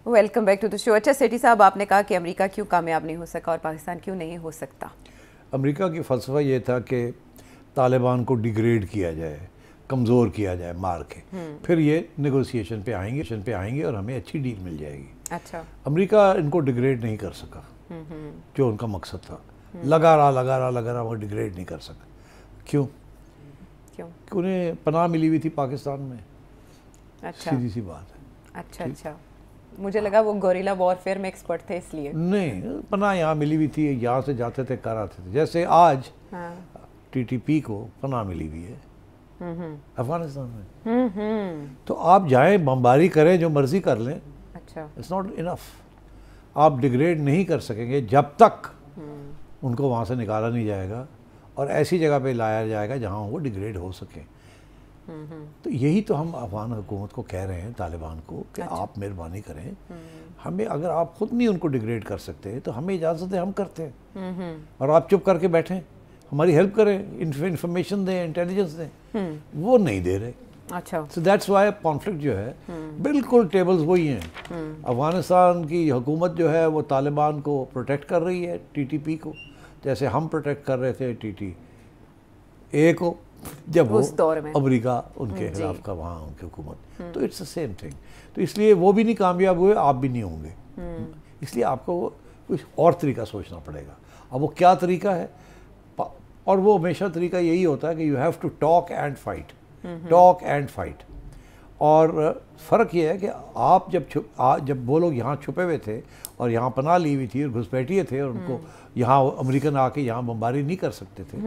Welcome back to the شو. اچھا سیٹھی صاحب، آپ نے کہا کہ امریکہ کیوں کامیاب نہیں ہو سکا اور پاکستان کیوں نہیں ہو سکتا؟ امریکہ کی فلسفہ یہ تھا کہ طالبان کو ڈیگریڈ کیا جائے، کمزور کیا جائے مار کے، پھر یہ نیگوسیشن پہ آئیں گے اور ہمیں اچھی ڈیل مل جائے گی. اچھا. امریکہ ان کو ڈیگریڈ نہیں کر سکا جو ان کا مقصد تھا. لگا رہا وہ ڈیگریڈ نہیں کر سکا. کیوں؟ کہ انہیں پناہ ملی ہوئی تھی پاکستان میں. سیدھی سی بات ہے. اچھا. مجھے لگا وہ گوریلا وارفیئر میں ایکسپرٹ تھے اس لیے. نہیں، پناہ یہاں ملی ہوئی تھی، یہاں سے جاتے تھے کر آتے تھے. جیسے آج ٹی ٹی پی کو پناہ ملی ہوئی ہے افغانستان میں. تو آپ جائیں بمباری کریں، جو مرضی کر لیں، اٹس ناٹ انف. آپ ڈیگریڈ نہیں کر سکیں گے جب تک ان کو وہاں سے نکالا نہیں جائے گا اور ایسی جگہ پہ لایا جائے گا جہاں وہ ڈیگریڈ ہو سکیں. تو یہی تو ہم افغان حکومت کو کہہ رہے ہیں، طالبان کو، کہ آپ مہربانی کریں، ہمیں اگر آپ خود نہیں ان کو ڈیگریڈ کر سکتے تو ہمیں اجازت ہے، ہم کرتے ہیں. اور آپ چپ کر کے بیٹھیں، ہماری ہیلپ کریں، انفارمیشن دیں، انٹیلیجنس دیں. وہ نہیں دے رہے. اچھا. سو دیٹس وائی کانفلکٹ جو ہے بالکل ٹیبلز وہی ہیں. افغانستان کی حکومت جو ہے وہ طالبان کو پروٹیکٹ کر رہی ہے، ٹی ٹی پی کو، جیسے ہم پروٹیکٹ کر رہے تھے ٹی ٹی اے کو جب وہ امریکہ ان کے خلاف کا وہاں ان کی حکومت. تو اٹس دا سیم تھنگ. تو اس لیے وہ بھی نہیں کامیاب ہوئے، آپ بھی نہیں ہوں گے. اس لیے آپ کو کچھ اور طریقہ سوچنا پڑے گا. اب وہ کیا طریقہ ہے؟ اور وہ ہمیشہ طریقہ یہی ہوتا ہے کہ you have to talk and fight. اور فرق یہ ہے کہ آپ جب وہ لوگ یہاں چھپے ہوئے تھے اور یہاں پناہ لی ہوئی تھی اور گھسپیٹیے تھے اور ان کو یہاں امریکن آ کے یہاں بمباری نہیں کر سکتے تھے.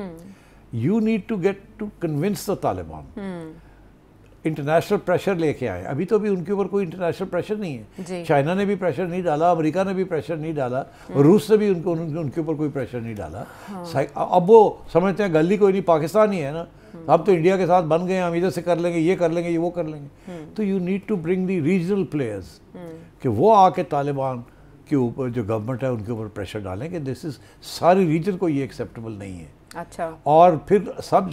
You need to get to convince the Taliban. International pressure لے کے آئے. ابھی تو ان کے اوپر کوئی انٹرنیشنل پریشر نہیں ہے. چائنا نے بھی پریشر نہیں ڈالا، امریکہ نے بھی پریشر نہیں ڈالا، روس نے بھی ان کے اوپر کوئی پریشر نہیں ڈالا. اب وہ سمجھتے ہیں گلی کوئی نہیں، پاکستان ہی ہے نا، اب تو انڈیا کے ساتھ بن گئے ہیں، ہم ادھر سے کر لیں گے، یہ کر لیں گے، یہ وہ کر لیں گے. تو you need to bring the regional players کہ وہ آ کے طالبان کے اوپر جو گورنمنٹ ہے ان کے اوپر پریشر ڈالیں کہ دس از ساری ریجن کو یہ ایکسیپٹیبل نہیں ہے. اچھا. اور پھر سب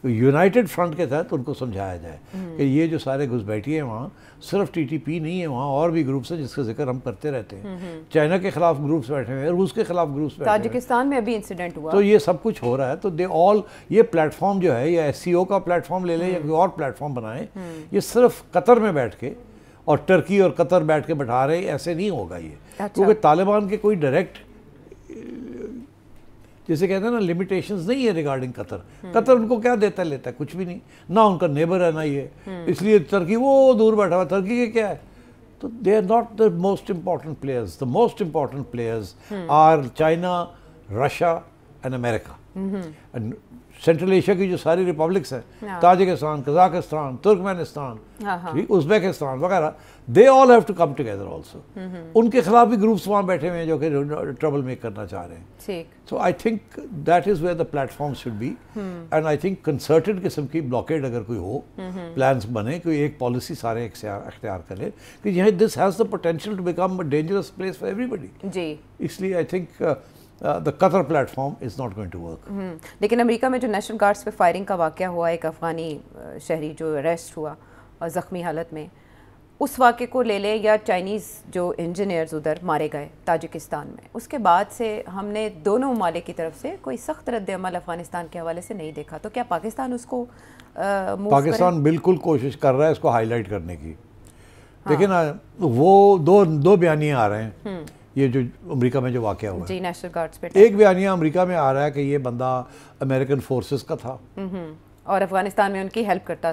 یونائٹڈ فرنٹ کے تحت ان کو سمجھایا جائے کہ یہ جو سارے گھسپیٹیے ہیں وہاں صرف ٹی ٹی پی نہیں ہے، وہاں اور بھی گروپس ہیں جس کا ذکر ہم کرتے رہتے ہیں. چائنا کے خلاف گروپس بیٹھے ہوئے ہیں، روس کے خلاف گروپس بیٹھے ہیں، تاجکستان میں ابھی انسیڈنٹ ہوا. تو یہ سب کچھ ہو رہا ہے. تو یہ پلیٹ فارم جو ہے، یا ایس سی او کا پلیٹ فارم لے لیں یا کوئی اور پلیٹ فارم بنائیں، یہ صرف قطر میں بیٹھ کے اور ٹرکی اور قطر بیٹھ کے بٹھا رہے، ایسے نہیں ہوگا یہ. کیونکہ طالبان کے کوئی ڈائریکٹ جیسے کہتے ہیں نا لمیٹیشنز نہیں ہے ریگارڈنگ قطر. قطر ان کو کیا دیتا لیتا ہے؟ کچھ بھی نہیں. نہ ان کا نیبر ہے نہ یہ. اس لیے ترکی وہ دور بیٹھا ہوا. ترکی کے کیا ہے؟ تو they are not the most important players. The most important players are China, Russia and America. Central Asia کی جو ساری ریپبلکس ہیں، تاجکستان، قزاقستان، ترکمانستان، ازبیکستان وغیرہ، they all have to come together also. ان کے خلاف بھی گروپس وہاں بیٹھے ہوئے ہیں جو کہ ٹربل میک کرنا چاہ رہے ہیں. So I think that is where the platform should be. And I think concerted قسم کی بلاکیڈ اگر کوئی ہو، پلانس بنے، کوئی ایک پالیسی سارے اختیار کرے کہ یہ this has the potential to become a dangerous place for everybody. اس لیے I think the Qatar platform is not going to work. لیکن امریکہ میں جو نیشنل گارڈز پہ فائرنگ کا واقعہ ہوا، ایک افغانی شہری جو اریسٹ ہوا اور زخمی حالت میں، اس واقعے کو لے لیں یا چائنیز جو انجینئرز ادھر مارے گئے تاجکستان میں، اس کے بعد سے ہم نے دونوں ممالک کی طرف سے کوئی سخت رد عمل افغانستان کے حوالے سے نہیں دیکھا. تو کیا پاکستان اس کو پاکستان بالکل کوشش کر رہا ہے اس کو ہائی لائٹ کرنے کی. دیکھیں نا، وہ دو بیانیے آ رہے ہیں. یہ جو امریکہ میں جو واقعہ ہوا جی نیشنل گارڈز پہ، ایک بیانیہ امریکہ میں آ رہا ہے کہ یہ بندہ امریکن فورسز کا تھا اور افغانستان میں ان کی ہیلپ کرتا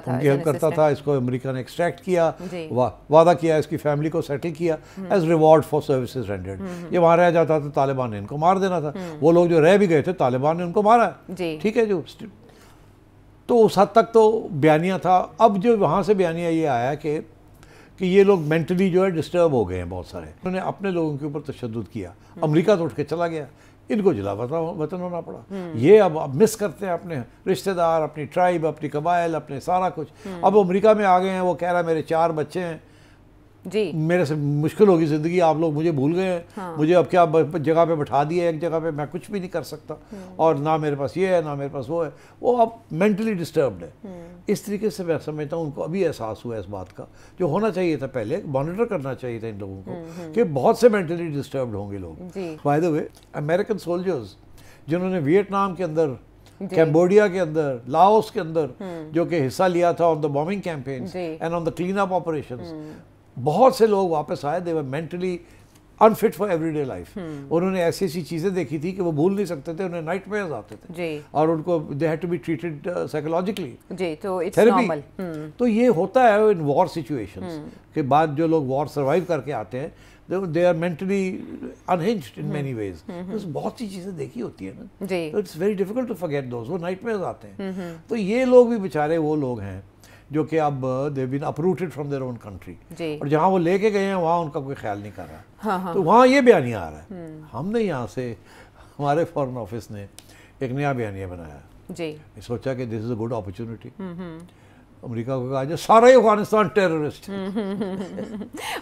تھا. اس کو امریکہ نے ایکسٹریکٹ کیا، وعدہ کیا اس کی فیملی کو سیٹل کیا as reward for services rendered. یہ وہاں رہ جاتا تھا، طالبان نے ان کو مار دینا تھا. وہ لوگ جو رہ بھی گئے تھے طالبان نے ان کو مارا ہے. ٹھیک ہے جو تو اس حد تک تو بیانیہ تھا. اب جو وہاں سے بیانیہ یہ آیا کہ یہ لوگ مینٹلی جو ہے ڈسٹرب ہو گئے ہیں بہت سارے. انہوں نے اپنے لوگوں کے اوپر تشدد کیا. امریکہ تو اٹھ کے چلا گیا، ان کو جلا وطن ہونا پڑا. یہ اب مس کرتے ہیں اپنے رشتہ دار، اپنی ٹرائب، اپنی قبائل، اپنے سارا کچھ. اب امریکہ میں آ گئے ہیں. وہ کہہ رہا ہے میرے 4 بچے ہیں. جی میرے سے مشکل ہوگی زندگی, آپ لوگ مجھے بھول گئے ہیں, مجھے اب کیا جگہ پہ بٹھا دیا ہے ایک جگہ پہ, میں کچھ بھی نہیں کر سکتا, اور نہ میرے پاس یہ ہے نہ میرے پاس وہ ہے, وہ اب مینٹلی ڈسٹربڈ ہے. اس طریقے سے میں سمجھتا ہوں ان کو ابھی احساس ہوا ہے اس بات کا, جو ہونا چاہیے تھا پہلے, مانیٹر کرنا چاہیے تھا ان لوگوں کو کہ بہت سے مینٹلی ڈسٹربڈ ہوں گے لوگ. By the way, American soldiers جنہوں نے ویتنام کے اندر, کیمبوڈیا کے اندر, لاؤس کے اندر جو کہ حصہ لیا تھا on the bombing campaigns and on the clean up operations, بہت سے لوگ واپس آئے, they were mentally unfit for everyday life. انہوں نے ایسی ایسی چیزیں دیکھی تھی کہ وہ بھول نہیں سکتے تھے, انہیں نائٹ میئرز آتے تھے, اور ان کو they had to be treated psychologically, therapy. تو یہ ہوتا ہے ان وار سچویشنز کے بعد, جو لوگ وار سروائیو کر کے آتے ہیں they are mentally unhinged in many ways. بہت سی چیزیں دیکھی ہوتی ہیں نا, تو it's very difficult to forget those. وہ نائٹ میئرز آتے ہیں. تو یہ لوگ بھی بیچارے وہ لوگ ہیں جو کہ اب they've been uprooted from their own country, اور جہاں وہ لے کے گئے ہیں وہاں ان کا کوئی خیال نہیں کر رہا. تو وہاں یہ بیانیہ آ رہا ہے. ہم نے یہاں سے, ہمارے فورن آفس نے ایک نیا بیانیہ بنایا, سوچا کہ this is a good opportunity. امریکہ کو کہا جائے سارا ہی افغانستان ٹیررسٹ,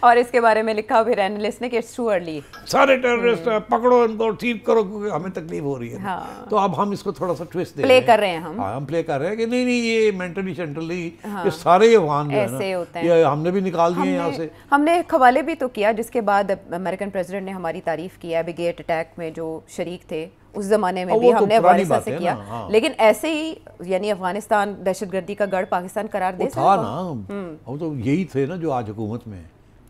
اور اس کے بارے میں لکھا پھر اینالسٹ نے کہ اٹس ٹو ارلی, سارے ٹیررسٹ ہیں, پکڑو ان کو, ٹھیک کرو, کیونکہ ہمیں تکلیف ہو رہی ہے. تو اب ہم اس کو تھوڑا سا ٹویسٹ دے پلے کر رہے ہیں, ہم پلے کر رہے ہیں کہ نہیں نہیں یہ مینٹلی سینٹرلی یہ سارے ہی افغان جو ہے نا یہ ہم نے بھی نکال دیے یہاں سے. ہم نے ایک حوالے بھی تو کیا جس کے بعد امریکن پریزیڈنٹ نے ہماری تعریف کی, ایبی گیٹ اٹیک میں جو شریک تھے اس زمانے میں بھی ہم نے افغانستان سے کیا, لیکن ایسے ہی یعنی افغانستان دہشت گردی کا گڑھ پاکستان قرار دے سکتا تھا نا. وہ تو یہی تھے نا جو آج حکومت میں,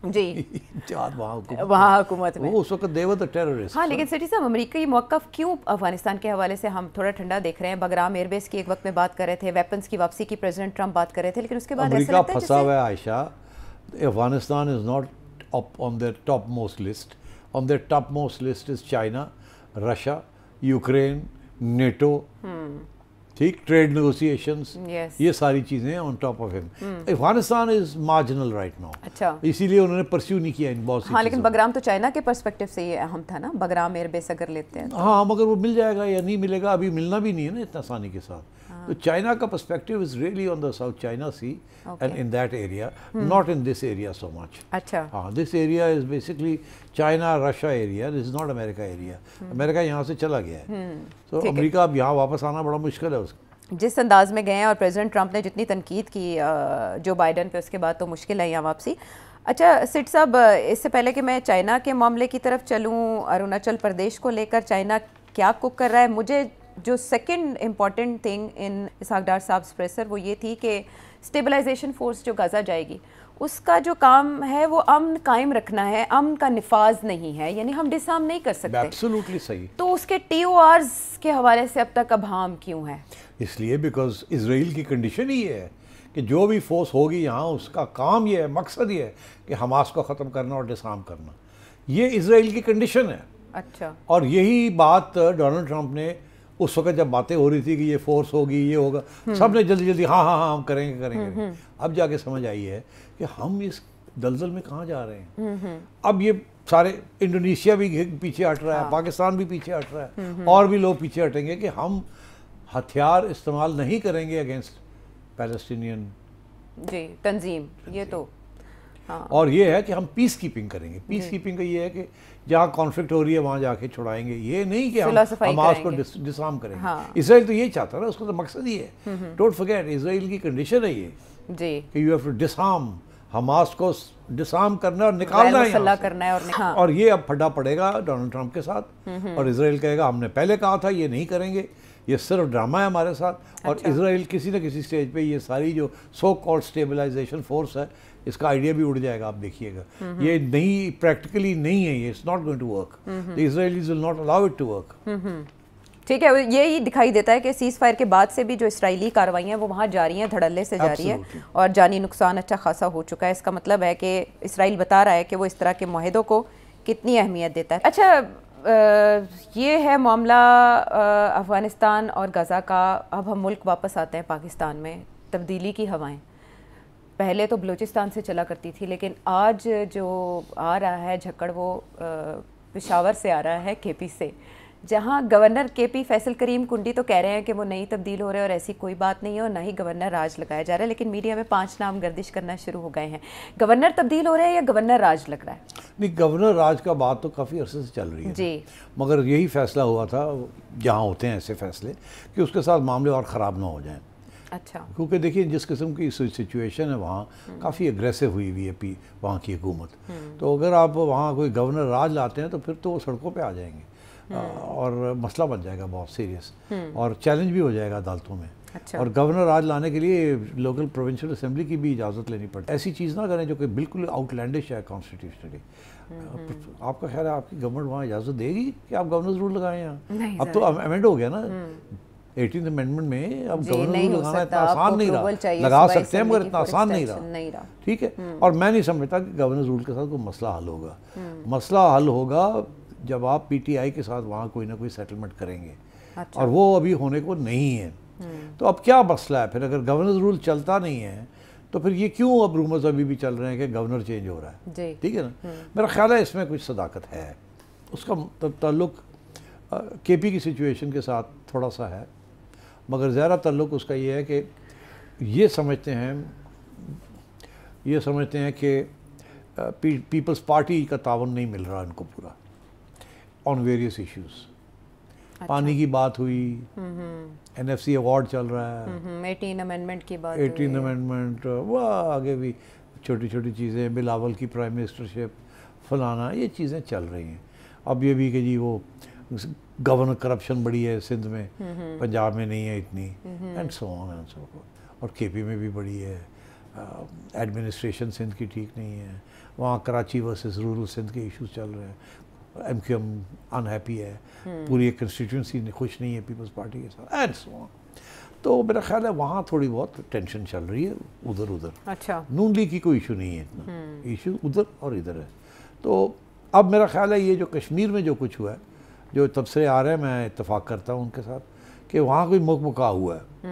جی وہاں حکومت میں, وہ اس وقت they were the terrorists. ہاں, لیکن سٹی صاحب امریکی موقف کیوں افغانستان کے حوالے سے ہم تھوڑا ٹھنڈا دیکھ رہے ہیں؟ بگرام ایئر بیس کی ایک وقت میں بات کر رہے تھے, ویپنس کی واپسی کی پریزیڈنٹ ٹرمپ بات کر رہے تھے, لیکن اس کے بعد امریکہ پھنسا ہوا ہے Ayesha. Afghanistan is not up on their topmost list. On their topmost list is China, Russia, Ukraine, NATO, ٹھیک, ٹریڈ نیگوسیشنز, یہ ساری چیزیں آن ٹاپ آف ہم. Afghanistan is marginal right now, اسی لیے انہوں نے پرسیو نہیں کیا ان بہت سی. ہاں, لیکن بگرام تو چائنا کے پرسپیکٹو سے یہ اہم تھا نا, بگرام ایئر بیس اگر لیتے ہیں. ہاں, مگر وہ مل جائے گا یا نہیں ملے گا, ابھی ملنا بھی نہیں ہے نا اتنا آسانی کے ساتھ. تو چائنا کا perspective is really on the South China Sea and in that area, not in this area so much. اچھا, ہاں, this area is basically China Russia area, this is not امریکہ ایریا. امریکہ یہاں سے چلا گیا ہے, تو امریکہ اب یہاں واپس آنا بڑا مشکل ہے اس کا. جس انداز میں گئے ہیں, اور پریزیڈنٹ ٹرمپ نے جتنی تنقید کی جو بائیڈن پہ, اس کے بعد تو مشکل ہے یہاں واپسی. اچھا سٹ صاحب, اس سے پہلے کہ میں چائنا کے معاملے کی طرف چلوں, اروناچل پردیش کو لے کر چائنا کیا کک کر رہا ہے, مجھے جو second important thing in Ishaq Dar صاحب پریسر وہ یہ تھی کہ اسٹیبلائزیشن فورس جو غزہ جائے گی اس کا جو کام ہے وہ امن قائم رکھنا ہے, امن کا نفاذ نہیں ہے, یعنی ہم ڈس آرم نہیں کر سکتے. ایبسولوٹلی صحیح. تو اس کے ٹی او آرز کے حوالے سے اب تک ابہام کیوں ہے؟ اس لیے بیکاز اسرائیل کی کنڈیشن ہی یہ ہے کہ جو بھی فورس ہوگی یہاں اس کا کام یہ ہے, مقصد یہ ہے کہ حماس کو ختم کرنا اور ڈس آرم کرنا. یہ اسرائیل کی کنڈیشن ہے. اچھا, اور یہی بات ڈونلڈ ٹرمپ نے اس وقت جب باتیں ہو رہی تھی کہ یہ فورس ہوگی, یہ ہوگا, سب نے جلدی جلدی ہاں ہاں ہاں ہم کریں گے. اب جا کے سمجھ آئی ہے کہ ہم اس دلدل میں کہاں جا رہے ہیں. اب یہ سارے انڈونیشیا بھی پیچھے ہٹ رہا ہے, پاکستان بھی پیچھے ہٹ رہا ہے, اور بھی لوگ پیچھے ہٹیں گے کہ ہم ہتھیار استعمال نہیں کریں گے اگینسٹ پیلسٹینین تنظیم. یہ تو اور یہ ہے کہ ہم پیس کیپنگ کریں گے. پیس کیپنگ کا یہ ہے کہ جہاں کانفلکٹ ہو رہی ہے وہاں جا کے چھڑائیں گے, یہ نہیں کہ ہم حماس کو ڈسارم کریں گے. اسرائیل تو یہی چاہتا ہے نا, اس کا تو مقصد ہی ہے. ڈونٹ فرگیٹ اسرائیل کی کنڈیشن ہے یہ کہ یو ہیو ٹو ڈسارم, حماس کو ڈسارم کرنا اور نکالنا ہے. اور یہ اب پھڈا پڑے گا ڈونلڈ ٹرمپ کے ساتھ, اور اسرائیل کہے گا ہم نے پہلے کہا تھا یہ نہیں کریں گے, یہ صرف ڈرامہ ہے ہمارے ساتھ. اور اسرائیل کسی نہ کسی سٹیج پہ یہ ساری جو سو کالڈ اسٹیبلائزیشن فورس ہے اس کا آئیڈیا بھی اڑ جائے گا. آپ دیکھیے گا یہ نہیں, پریکٹیکلی نہیں ہے, یہ it's not going to work. The Israelis will not allow it to work. ٹھیک ہے, یہی دکھائی دیتا ہے کہ سیز فائر کے بعد سے بھی جو اسرائیلی کارروائیاں وہ وہاں جاری ہیں, دھڑلے سے جاری ہیں, اور جانی نقصان اچھا خاصا ہو چکا ہے. اس کا مطلب ہے کہ اسرائیل بتا رہا ہے کہ وہ اس طرح کے معاہدوں کو کتنی اہمیت دیتا ہے. اچھا, یہ ہے معاملہ افغانستان اور غزہ کا. اب ہم ملک واپس آتے ہیں پاکستان میں. تبدیلی کی ہوائیں پہلے تو بلوچستان سے چلا کرتی تھی, لیکن آج جو آ رہا ہے جھکڑ وہ پشاور سے آ رہا ہے, کے پی سے. جہاں گورنر کے پی فیصل کریم کنڈی تو کہہ رہے ہیں کہ وہ نہیں تبدیل ہو رہے اور ایسی کوئی بات نہیں ہے اور نہ ہی گورنر راج لگایا جا رہا ہے، لیکن میڈیا میں 5 نام گردش کرنا شروع ہو گئے ہیں. گورنر تبدیل ہو رہے ہیں یا گورنر راج لگ رہا ہے؟ نہیں، گورنر راج کا بات تو کافی عرصے سے چل رہی ہے جی، مگر یہی فیصلہ ہوا تھا، جہاں ہوتے ہیں ایسے فیصلے، کہ اس کے ساتھ معاملے اور خراب نہ ہو جائیں. اچھا. کیونکہ دیکھیے جس قسم کی سچویشن ہے وہاں کافی اگریسو ہوئی ہوئی ہے وہاں کی حکومت، تو اگر آپ وہاں کوئی گورنر راج لاتے ہیں تو پھر تو وہ سڑکوں پہ آ جائیں گے اور مسئلہ بن جائے گا بہت سیریس، اور چیلنج بھی ہو جائے گا عدالتوں میں. اور گورنر راج لانے کے لیے لوکل پروونشل اسمبلی کی بھی اجازت لینی پڑتی ہے. ایسی چیز نہ کریں جو کہ بالکل آؤٹ لینڈش ہے کانسٹیٹیوشنلی. آپ کا خیال ہے آپ کی گورنمنٹ وہاں اجازت دے گی کہ آپ گورنرز رول لگائیں یہاں؟ اب تو امینڈ ہو گیا نا 18th امینڈمنٹ میں، اب گورنر رول لگانا اتنا آسان نہیں رہا. لگا سکتے ہیں مگر اتنا آسان نہیں رہا. ٹھیک ہے، اور میں نہیں سمجھتا کہ گورنر رول کے ساتھ کوئی مسئلہ حل ہوگا. مسئلہ حل ہوگا جب آپ پی ٹی آئی کے ساتھ وہاں کوئی نہ کوئی سیٹلمنٹ کریں گے، اور وہ ابھی ہونے کو نہیں ہے. تو اب کیا مسئلہ ہے پھر؟ اگر گورنر رول چلتا نہیں ہے تو پھر یہ کیوں اب رومرز ابھی بھی چل رہے ہیں کہ گورنر چینج ہو رہا ہے؟ ٹھیک ہے نا. میرا خیال ہے اس میں کچھ صداقت ہے. اس کا تعلق کے پی کی سچویشن کے ساتھ تھوڑا سا ہے، مگر زیادہ تعلق اس کا یہ ہے کہ یہ سمجھتے ہیں کہ پیپلز پارٹی کا تعاون نہیں مل رہا ان کو پورا آن ویریس ایشوز. پانی کی بات ہوئی، این ایف سی ایوارڈ چل رہا ہے، 18 امینڈمنٹ کی بات، 18 امینڈمنٹ، وہ آگے بھی چھوٹی چھوٹی چیزیں، بلاول کی پرائم منسٹرشپ، فلانا، یہ چیزیں چل رہی ہیں. اب یہ بھی کہ جی وہ گورنر کرپشن بڑی ہے سندھ میں، پنجاب میں نہیں ہے اتنی، and so on and so forth. اور کے پی میں بھی بڑی ہے. ایڈمنسٹریشن سندھ کی ٹھیک نہیں ہے، وہاں کراچی ورسز رورل سندھ کے ایشوز چل رہے ہیں. ایم کیو ایم انہیپی ہے، پوری ایک کنسٹیٹیوئنسی خوش نہیں ہے پیپلز پارٹی کے ساتھ، اینڈ سو آن. تو میرا خیال ہے وہاں تھوڑی بہت ٹینشن چل رہی ہے ادھر. اچھا. نون لیگ کی کوئی ایشو نہیں ہے اتنا، ایشو ادھر اور ادھر ہے. تو اب میرا خیال ہے یہ جو کشمیر میں جو کچھ ہوا ہے، جو تبصرے آ رہے ہیں، میں اتفاق کرتا ہوں ان کے ساتھ کہ وہاں کوئی مکا ہوا ہے.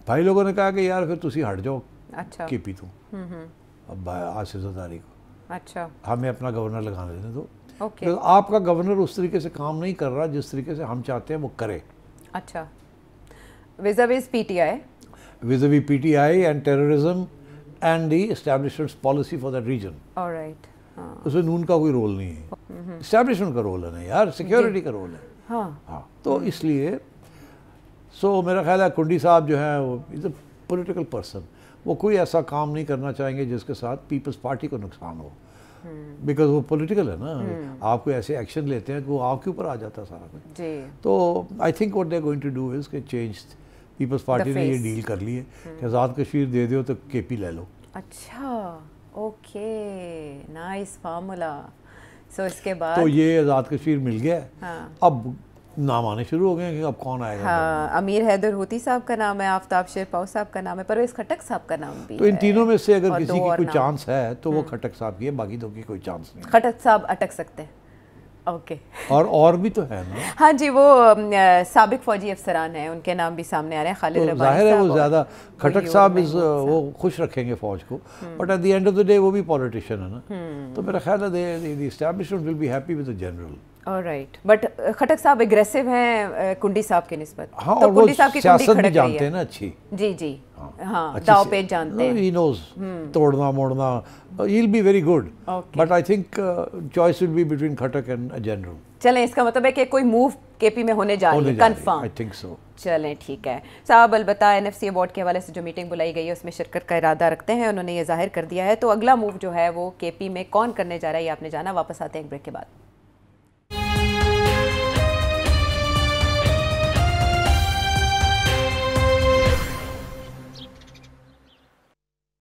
بھائی لوگوں نے کہا کہ یار پھر تسی ہٹ جاؤ اچھا کے پی تو، اب آصف زرداری کو اچھا ہمیں اپنا گورنر لگانے دیں. تو اوکے، آپ کا گورنر اس طریقے سے کام نہیں کر رہا جس طریقے سے ہم چاہتے ہیں وہ کرے. اچھا. Vis PTI, vis-à-vis PTI and terrorism and the establishment policy for that region. Alright. اس میں نون کا کوئی رول نہیں ہے، اسٹیبلشمنٹ کا رول ہے نا یار، سیکیورٹی کا رول ہے. ہاں، تو اس لیے میرا خیال ہے کنڈی صاحب جو ہیں وہ از اے پولیٹیکل پرسن، وہ کوئی ایسا کام نہیں کرنا چاہیں گے جس کے ساتھ پیپلز پارٹی کو نقصان ہو، بیکاز وہ پولیٹیکل ہے نا. آپ کوئی ایسے ایکشن لیتے ہیں کہ وہ آپ کے اوپر آ جاتا ہے سارا کچھ. تو I think what they are going to do is کہ چینج. پیپلز پارٹی نے یہ ڈیل کر لی ہے کہ آزاد کشمیر دے دو تو کے پی لے لو. اچھا، اوکے، نائس فارمولا. سو اس کے بعد تو یہ آزاد کشمیر مل گیا ہے. اب نام آنے شروع ہو گئے ہیں کہ اب کون آئے گا. ہاں، امیر حیدر ہوتی صاحب کا نام ہے، آفتاب شیرپاؤ صاحب کا نام ہے، پرویز خٹک صاحب کا نام بھی. تو ان تینوں میں سے اگر کسی کی کوئی چانس ہے تو وہ کھٹک صاحب کی ہے، باقی دو کی کوئی چانس نہیں. خٹک صاحب اٹک سکتے ہیں. اوکے. اور بھی تو ہے نا. ہاں جی، وہ سابق فوجی افسران ہیں، ان کے نام بھی سامنے آ رہے ہیں. خالد ربانی ظاہر ہے وہ زیادہ کھٹک صاحب وہ خوش رکھیں گے فوج کو، but at the end of the day وہ بھی پولیٹیشین ہے نا. تو میرا خیال ہے the establishment will be happy with the general. Alright, but Khattak صاحب اگریسو ہیں کنڈی صاحب کے نسبت. ہاں، اور وہ سیاست بھی جانتے ہیں نا اچھی. جی جی، ہاں، داؤ پیچ جانتے ہیں. ہی نوز توڑنا موڑنا. He will be very good, but I think choice will be between Khattak and general. چلیں، اس کا مطلب ہے کہ کوئی موو کے پی میں ہونے جا رہی ہے، کنفرم. I think so. چلیں ٹھیک ہے صاحب. البتہ این ایف سی ایوارڈ کے حوالے سے جو میٹنگ بلائی گئی ہے اس میں شرکت کا ارادہ رکھتے ہیں، انہوں نے یہ ظاہر کر دیا ہے. تو اگلا موو جو ہے وہ کے پی میں کون کرنے جا رہا ہے یہ آپ نے جانا. واپس آتے ہیں ایک بریک کے بعد.